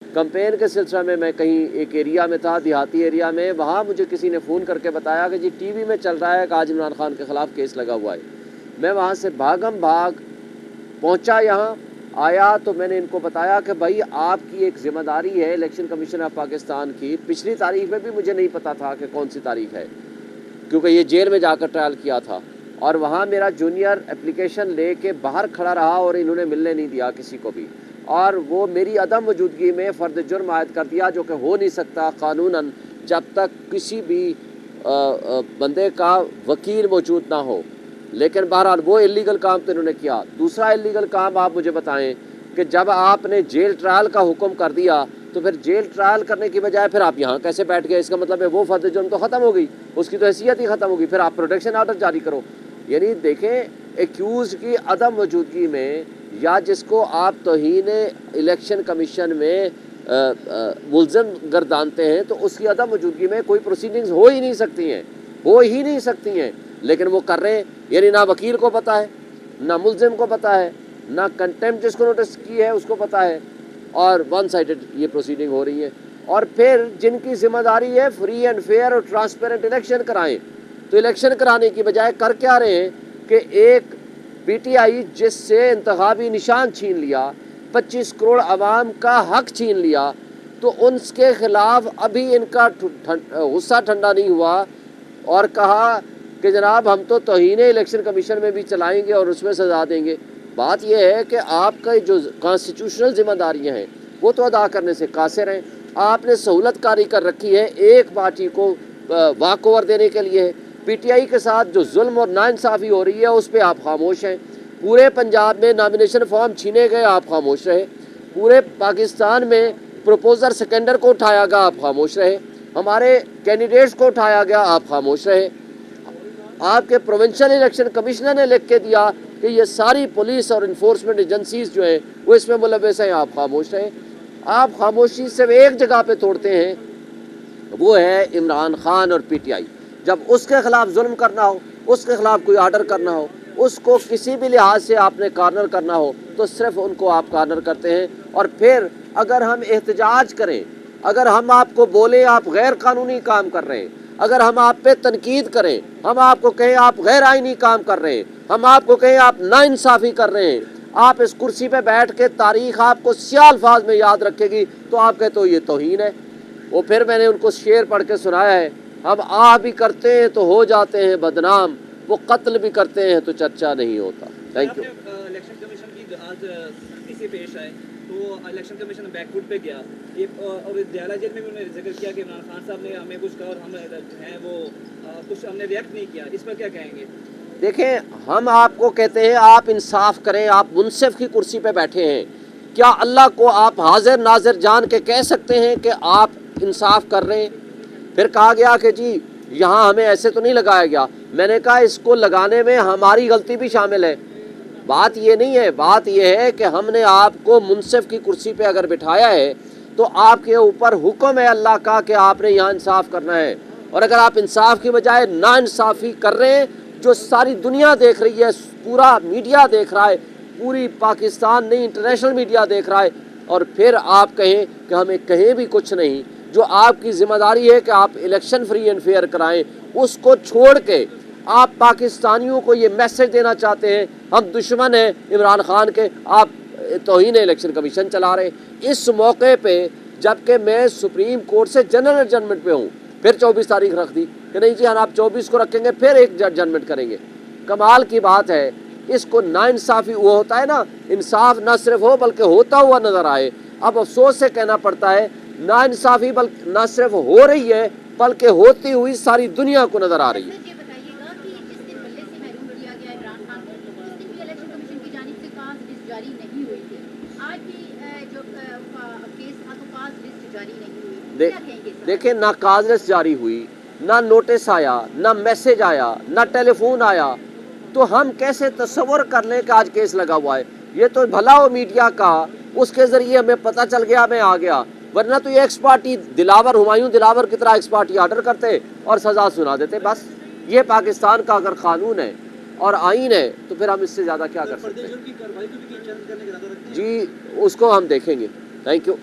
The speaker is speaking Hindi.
कैंपेन के सिलसिले में मैं कहीं एक एरिया में था, देहाती एरिया में, वहाँ मुझे किसी ने फ़ोन करके बताया कि जी टीवी में चल रहा है कि आज इमरान खान के ख़िलाफ़ केस लगा हुआ है। मैं वहाँ से भागम भाग पहुँचा, यहाँ आया तो मैंने इनको बताया कि भाई आपकी एक ज़िम्मेदारी है इलेक्शन कमीशन ऑफ पाकिस्तान की। पिछली तारीख में भी मुझे नहीं पता था कि कौन सी तारीख है, क्योंकि ये जेल में जाकर ट्रायल किया था और वहाँ मेरा जूनियर एप्लीकेशन ले के बाहर खड़ा रहा और इन्होंने मिलने नहीं दिया किसी को भी, और वो मेरी अदम मौजूदगी में फ़र्द जुर्म आयद कर दिया, जो कि हो नहीं सकता कानूनन जब तक किसी भी बंदे का वकील मौजूद ना हो। लेकिन बहरहाल वो इलीगल काम तो इन्होंने किया। दूसरा इलीगल काम आप मुझे बताएं कि जब आपने जेल ट्रायल का हुक्म कर दिया तो फिर जेल ट्रायल करने की बजाय फिर आप यहाँ कैसे बैठ गए? इसका मतलब है वो फर्द जुर्म तो ख़त्म हो गई, उसकी तो हैसियत ही ख़त्म होगी, फिर आप प्रोटेक्शन ऑर्डर जारी करो। यानी देखें, एक्यूज़ की अदम मौजूदगी में या जिसको आप तौहीन इलेक्शन कमीशन में मुल्ज़म गर्दानते हैं, तो उसकी अदम मौजूदगी में कोई प्रोसीडिंग्स हो ही नहीं सकती हैं, हो ही नहीं सकती हैं। लेकिन वो कर रहे हैं। यानी ना वकील को पता है, ना मुल्ज़िम को पता है, ना कंटेम्प्ट जिसको नोटिस की है उसको पता है, और वन साइडेड ये प्रोसीडिंग हो रही है। और फिर जिनकी जिम्मेदारी है फ्री एंड फेयर और ट्रांसपेरेंट इलेक्शन कराएं, तो इलेक्शन कराने की बजाय कर क्या रहे हैं कि एक पीटीआई जिससे इंतखाबी निशान छीन लिया, 25 करोड़ आवाम का हक छीन लिया, तो उनके खिलाफ अभी इनका गुस्सा ठंडा नहीं हुआ और कहा कि जनाब हम तो तौहीन इलेक्शन कमीशन में भी चलाएंगे और उसमें सजा देंगे। बात यह है कि आपका जो कॉन्स्टिट्यूशनल जिम्मेदारियां हैं वो तो अदा करने से कासिर हैं। आपने सहूलतकारी कर रखी है एक पार्टी को वॉक ओवर देने के लिए। पीटीआई के साथ जो जुल्म और नाइंसाफ़ी हो रही है उस पर आप खामोश हैं। पूरे पंजाब में नॉमिनेशन फॉर्म छीने गए, आप खामोश रहे। पूरे पाकिस्तान में प्रपोजर सेकेंडर को उठाया गया, आप खामोश रहे। हमारे कैंडिडेट्स को उठाया गया, आप खामोश रहे। आपके प्रोविंशियल इलेक्शन कमिश्नर ने लिख के दिया कि ये सारी पुलिस और इन्फोर्समेंट एजेंसीज जो हैं वो इसमें मुलव्वस हैं, आप खामोश रहे। आप खामोशी सिर्फ एक जगह पे तोड़ते हैं, वो है इमरान खान और पीटीआई। जब उसके खिलाफ जुल्म करना हो, उसके खिलाफ कोई आर्डर करना हो, उसको किसी भी लिहाज से आपने कार्नर करना हो, तो सिर्फ उनको आप कार्नर करते हैं। और फिर अगर हम एहतजाज करें, अगर हम आपको बोलें आप गैर कानूनी काम कर रहे हैं, अगर हम आप पे तनकीद करें, हम आपको कहें आप गैर आईनी काम कर रहे हैं, हम आपको कहें आप नाइंसाफ़ी कर रहे हैं, आप इस कुर्सी पे बैठ के तारीख आपको स्याह अल्फाज में याद रखेगी, तो आप कहते हो ये तौहीन है। वो फिर मैंने उनको शेर पढ़ के सुनाया है, हम आ भी करते हैं तो हो जाते हैं बदनाम, वो कत्ल भी करते हैं तो चर्चा नहीं होता। Thank you. इलेक्शन कमीशन की आज सख्ती से पेश आए तो इलेक्शन कमीशन बैकफुट पे गया, ये और दयाला जेल में भी उन्होंने जिक्र किया कि इमरान खान साहब ने हमें कुछ कहा और हम हैं वो कुछ हमने रिएक्ट नहीं किया, इस पर क्या कहेंगे? देखें, हम आपको कहते हैं आप इंसाफ करें। आप मुनसिफ की कुर्सी पे बैठे हैं, क्या अल्लाह को आप हाजिर नाजिर जान के कह सकते हैं कि आप इंसाफ कर रहे हैं? फिर कहा गया कि जी यहाँ हमें ऐसे तो नहीं लगाया गया। मैंने कहा इसको लगाने में हमारी गलती भी शामिल है। बात ये नहीं है, बात ये है कि हमने आपको मुनसिफ की कुर्सी पे अगर बिठाया है तो आपके ऊपर हुक्म है अल्लाह का कि आपने यहाँ इंसाफ करना है। और अगर आप इंसाफ की बजाय नाइंसाफ़ी कर रहे हैं, जो सारी दुनिया देख रही है, पूरा मीडिया देख रहा है, पूरी पाकिस्तान नहीं इंटरनेशनल मीडिया देख रहा है, और फिर आप कहें कि हमें कहीं भी कुछ नहीं, जो आपकी जिम्मेदारी है कि आप इलेक्शन फ्री एंड फेयर कराएं, उसको छोड़ के आप पाकिस्तानियों को ये मैसेज देना चाहते हैं हम दुश्मन हैं इमरान खान के, आप तौहीन इलेक्शन कमीशन चला रहे हैं। इस मौके पे जबकि मैं सुप्रीम कोर्ट से जनरल जजमेंट पे हूँ, फिर 24 तारीख रख दी कि नहीं जी हम आप 24 को रखेंगे, फिर एक जजमेंट करेंगे। कमाल की बात है, इसको नाइंसाफ़ी वो होता है ना, इंसाफ ना सिर्फ हो बल्कि होता हुआ नज़र आए। अब अफसोस से कहना पड़ता है नाइंसाफ़ी बल्कि ना सिर्फ हो रही है बल्कि होती हुई सारी दुनिया को नज़र आ रही है। देखें, ना काज लिस्ट जारी हुई, ना नोटिस आया, ना मैसेज आया, ना टेलीफोन आया, तो हम कैसे तस्वर कर लें कि आज केस लगा हुआ है? ये तो भला हो मीडिया का, उसके ज़रिए हमें पता चल गया, मैं आ गया, वरना तो ये एक्स पार्टी दिलावर हुमायूं दिलावर की तरह एक्स पार्टी आर्डर करते और सज़ा सुना देते। बस ये पाकिस्तान का अगर कानून है और आइन है तो फिर हम इससे ज़्यादा क्या कर सकते हैं? जी उसको हम देखेंगे। Thank you.